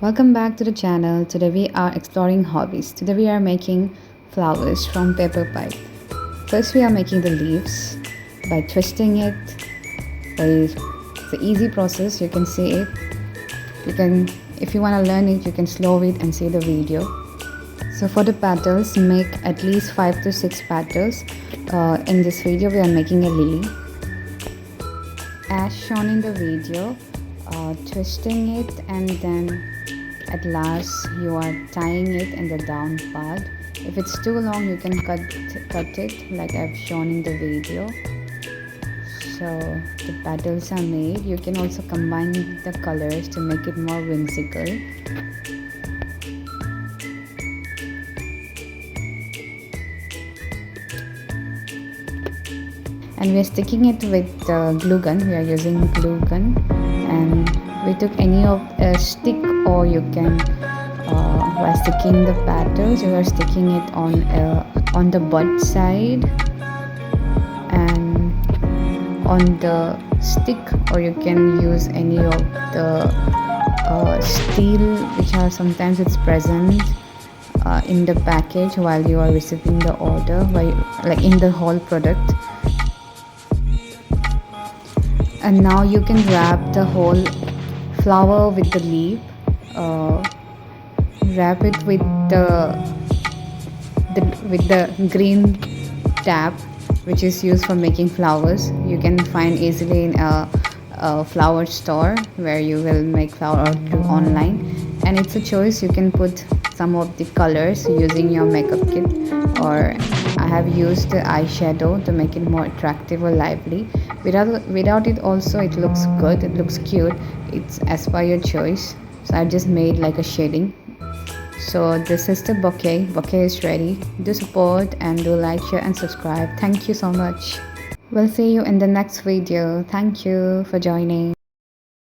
Welcome back to the channel. Today we are exploring hobbies. Today we are making flowers from paper pipe. First we are making the leaves by twisting it. It's an easy process. You can see it. If you want to learn it, you can slow it and see the video. So for the petals, make at least 5 to 6 petals. In this video we are making a lily. As shown in the video, twisting it, and then at last you are tying it in the down part. If it's too long, you can cut it like I've shown in the video. So the petals are made. You can also combine the colors to make it more whimsical. And we are sticking it with glue gun. We are using glue gun, and we took any of a stick, or you can while sticking the petals, you are sticking it on the bud side and on the stick, or you can use any of the steel which are sometimes it's present in the package while you are receiving the order, like in the whole product. And now you can wrap the whole flower with the leaf. Wrap it with the green tab, which is used for making flowers. You can find easily in a flower store where you will make flower, or do online. And it's a choice. You can put some of the colors using your makeup kit, or I have used the eyeshadow to make it more attractive or lively. Without it also it looks good, it looks cute. It's as per your choice. So I just made like a shading. So this is the bouquet is ready. Do support and do like, share and subscribe. Thank you so much. We'll see you in the next video. Thank you for joining.